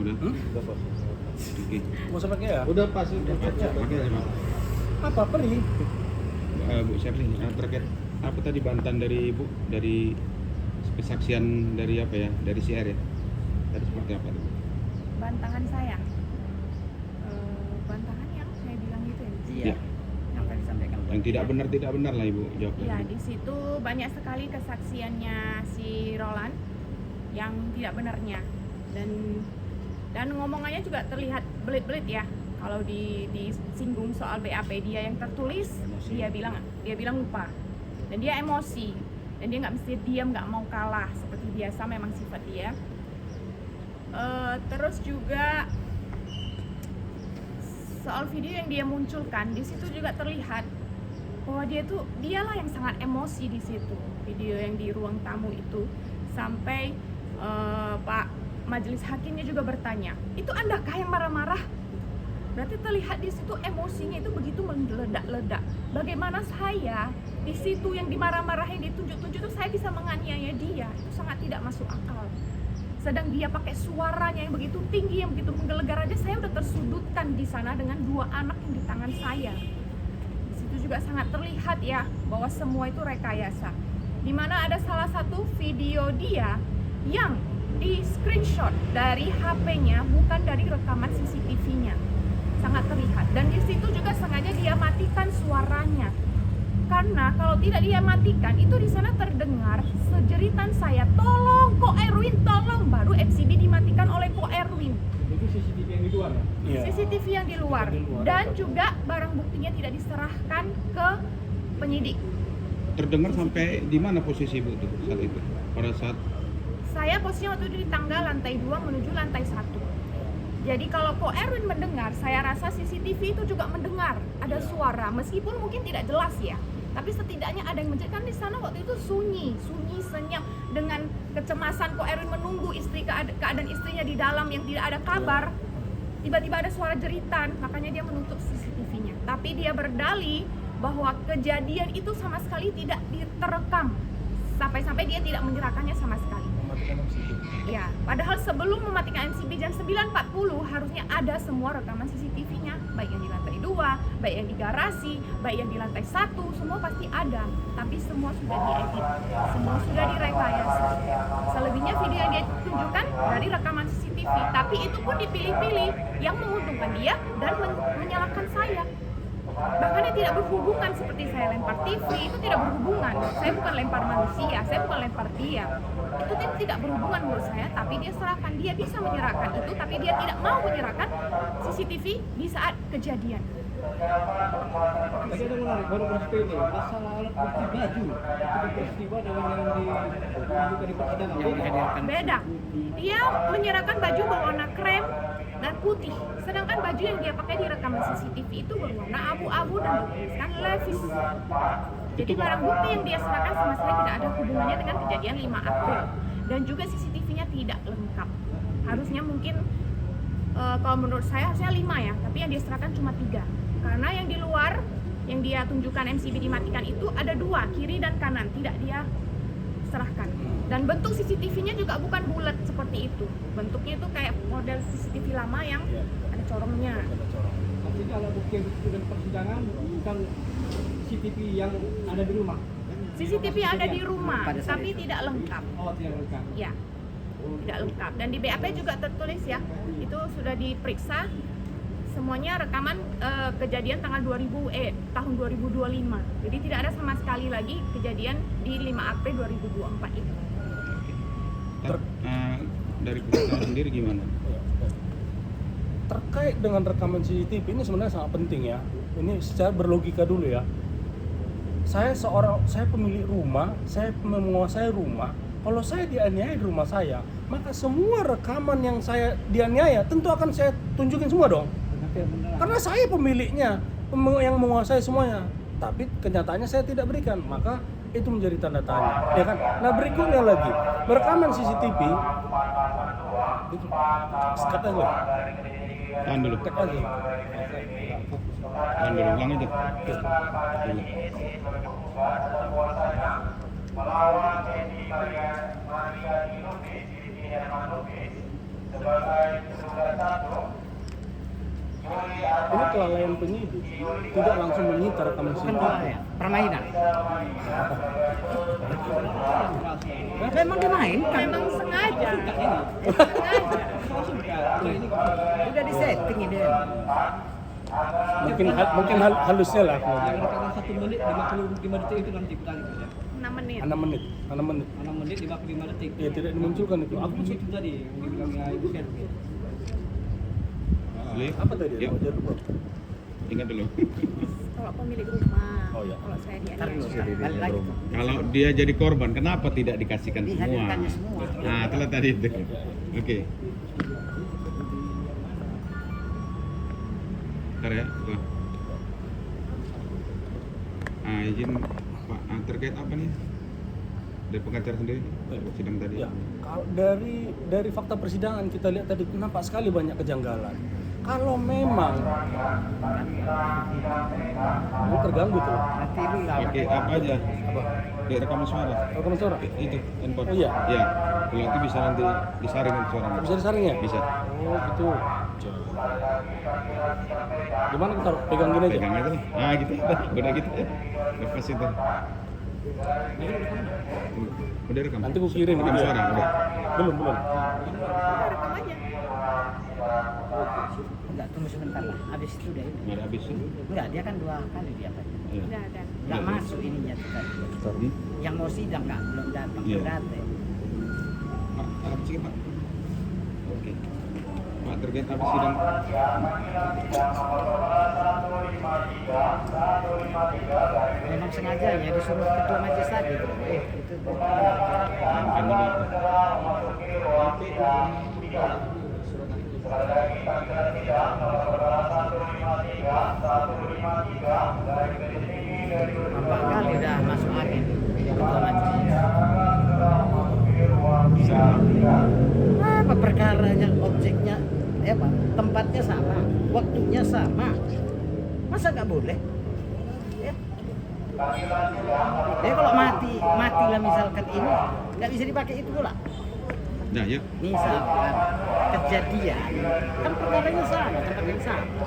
Udah. Udah pas. Oke. Mau usah pakai ya? Udah pas, udah pas. Pakai aja, Pak. Apa perih? Bu Sherly, terkait apa tadi bantahan dari Bu dari kesaksian dari apa ya? Dari CR ya? Tadi seperti apa? Bantahan saya. Bantahan yang saya bilang itu ya. Iya. Yang tadi disampaikan. Yang tidak benar lah Ibu jawabnya. Ya, di situ banyak sekali kesaksiannya si Roland yang tidak benarnya dan ngomongannya juga terlihat belit-belit ya. Kalau disinggung soal BAP dia yang tertulis, dia bilang lupa dan dia emosi dan dia nggak mesti diam, nggak mau kalah seperti biasa, memang sifat dia. Terus juga soal video yang dia munculkan di situ juga terlihat bahwa dialah yang sangat emosi di situ. Video yang di ruang tamu itu sampai Pak majelis hakimnya juga bertanya, itu Andakah yang marah-marah? Berarti terlihat di situ emosinya itu begitu meledak-ledak. Bagaimana saya di situ yang dimarah-marahin, ditunjuk-tunjuk itu saya bisa menganiaya dia? Itu sangat tidak masuk akal. Sedang dia pakai suaranya yang begitu tinggi, yang begitu menggelegar aja, saya udah tersudutkan di sana dengan 2 anak yang di tangan saya. Di situ juga sangat terlihat ya bahwa semua itu rekayasa. Dimana ada salah satu video dia yang di screenshot dari HP-nya, bukan dari rekaman CCTV-nya. Sangat terlihat. Dan di situ juga sengaja dia matikan suaranya. Karena kalau tidak dia matikan, itu di sana terdengar sejeritan saya, "Tolong Ko Erwin, tolong." Baru MCB dimatikan oleh Ko Erwin. Itu CCTV yang di luar ya? Iya. CCTV yang di luar. Dan juga barang buktinya tidak diserahkan ke penyidik. Terdengar sampai di mana posisi Ibu tuh saat itu? Pada saat Saya posisinya waktu itu di tangga lantai 2 menuju lantai 1. Jadi kalau Ko Erwin mendengar, saya rasa CCTV itu juga mendengar ada suara, meskipun mungkin tidak jelas ya. Tapi setidaknya ada yang menjelaskan di sana waktu itu sunyi, senyap, dengan kecemasan Ko Erwin menunggu keadaan istrinya di dalam yang tidak ada kabar. Tiba-tiba ada suara jeritan, makanya dia menutup CCTV-nya. Tapi dia berdalih bahwa kejadian itu sama sekali tidak diterekam. Sampai-sampai dia tidak menyerahkannya sama sekali. Mematikan MCB. Ya, padahal sebelum mematikan MCB jam 9.40 harusnya ada semua rekaman CCTV-nya, baik yang di lantai 2, baik yang di garasi, baik yang di lantai 1, semua pasti ada. Tapi semua sudah diedit, semua sudah direkayasa. Selebihnya video yang dia tunjukkan dari rekaman CCTV, tapi itu pun dipilih-pilih yang menguntungkan dia dan menyalahkan saya. Bahkan yang tidak berhubungan, seperti saya lempar TV, itu tidak berhubungan. Saya bukan lempar manusia, saya bukan lempar dia. Itu tidak berhubungan menurut saya, tapi dia serahkan. Dia bisa menyerahkan itu, tapi dia tidak mau menyerahkan CCTV di saat kejadian. Tadi ada menarik, baru peristiwa ini, masalah alat bukti baju. Itu peristiwa dengan yang ditunjukkan di persidangan. Yang dihadirkan. Beda. Dia menyerahkan baju berwarna krem dan putih. Sedangkan baju yang dia pakai di rekaman CCTV itu berwarna abu-abu dan bertuliskan Levi's. Jadi barang bukti yang dia serahkan sama sekali tidak ada hubungannya dengan kejadian 5 April. Dan juga CCTV-nya tidak lengkap. Harusnya mungkin kalau menurut saya harusnya 5 ya, tapi yang dia serahkan cuma 3. Karena yang di luar yang dia tunjukkan MCB dimatikan itu ada 2, kiri dan kanan, tidak dia serahkan. Dan bentuk CCTV-nya juga bukan bulat seperti itu. Bentuknya itu kayak model CCTV lama yang ada corongnya. Artinya alat bukti yang disebut dalam persidangan bukan CCTV yang ada di rumah. CCTV yang ada di rumah, tapi tidak lengkap. Oh, tidak lengkap. Ya, tidak lengkap. Dan di BAP juga tertulis ya, itu sudah diperiksa semuanya rekaman kejadian tahun 2025. Jadi tidak ada sama sekali lagi kejadian di 5 April 2024 itu. Dari pemerintah sendiri gimana? Terkait dengan rekaman CCTV ini sebenarnya sangat penting ya. Ini secara berlogika dulu ya. Saya pemilik rumah, saya menguasai rumah. Kalau saya dianiaya di rumah saya, maka semua rekaman yang saya dianiaya tentu akan saya tunjukin semua dong. Karena saya pemiliknya, yang menguasai semuanya. Tapi kenyataannya saya tidak berikan, maka itu menjadi tanda tanya, ya kan? Nah berikutnya lagi, rekaman CCTV itu sekat aja, Tahan dulu. sekat aja. Tahan dulu, ulang aja. Melawan Edi Maria Maria Ilubi, Diri Hermanubi sebagai Ini kelalaian penyidik, tidak langsung menyita rekaman Bukan CCTV. ya, permainan. Memang dia main kan? Memang sengaja. Udah disetting ini. Mungkin halusnya lah. Yang rekaman 1 menit 55 detik itu nanti kita gitu ya. 6 menit. 6 menit. 6 menit 55 detik. Ya tidak dimunculkan itu. Aku itu tadi yang dibilangnya Ibu Shen. Boleh? Apa tadi? Yuk, Jangan lupa. ingat dulu. Kalau pemilik rumah, Oh, iya. kalau saya Ntar dulu, dianiaya. balik lagi. Kalau dia jadi korban, kenapa tidak dikasihkan semua? Dihadirkannya semua. Nah, itulah tadi itu. Oke. Bentar ya, Pak. Izin Pak, terkait apa nih? Dari pengacara sendiri, sidang tadi. Ya, kalau dari fakta persidangan kita lihat tadi nampak sekali banyak kejanggalan. Kalau memang ini terganggu tuh. Nanti lu nggak Pakai apa aja? Apa? Di rekaman suara. Rekaman suara. Itu handphone. Oh, iya? Iya. Kalau itu bisa nanti disaring suaranya. Bisa disaring ya? Bisa. Oh gitu. Gimana kita pegang gini aja? Pegang aja lah. Nah gitu. Udah gitu. Lepas itu. Udah rekam. Nanti gua kirim rekam video. suara. Udah. Belum. Udah, rekam aja. Enggak, tunggu sebentar lah. Habis itu udah ini. Nggak ada habis tuh. Enggak, dia kan 2 kali dia kan. Iya. Udah ada. Enggak Udah. masuk ininya tuh tadi. Yang mau sidang kan belum datang Iya. berarti. Pak, apa sih Pak? Oke. Pak, terkait apa sidang? Memang sengaja ya disuruh ketua majelis tadi. Itu Kan dulu. berapa kali udah masuk angin ketua majelis. Apa perkaranya, objeknya, apa tempatnya sama, waktunya sama, masa nggak boleh? Ya. Kalau matilah misalkan ini nggak bisa dipakai itu pula. Nah, ya. Misalkan kejadian kan perkaranya sama, tempatnya sama.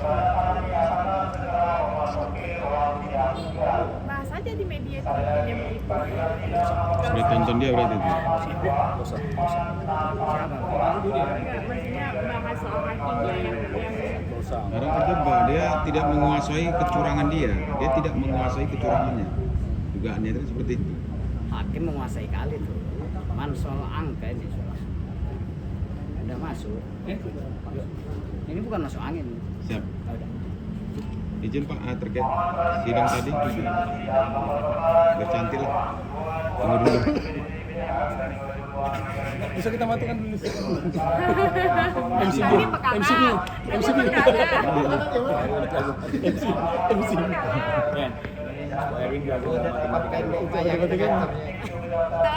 Bahas aja di media itu yang begitu. Sudah tonton dia berarti itu. Siapa? Enggak, maksudnya bahas soal hakimnya yang Orang terjebak, dia tidak menguasai kecurangan dia. Dia tidak menguasai kecurangannya. Dugaannya itu seperti itu. Hakim menguasai kali tuh. Man soal angka ini soal. Udah masuk. Ini bukan masuk angin. Siap. Oh, udah. Izin Pak, terkait sidang tadi. Bercantik lah. Tunggu dulu. Bisa kita matikan dulu. MC ini pekala. MC ini. MC ini pekala. MC. Ya. Erwin jago. Udah, Matikan.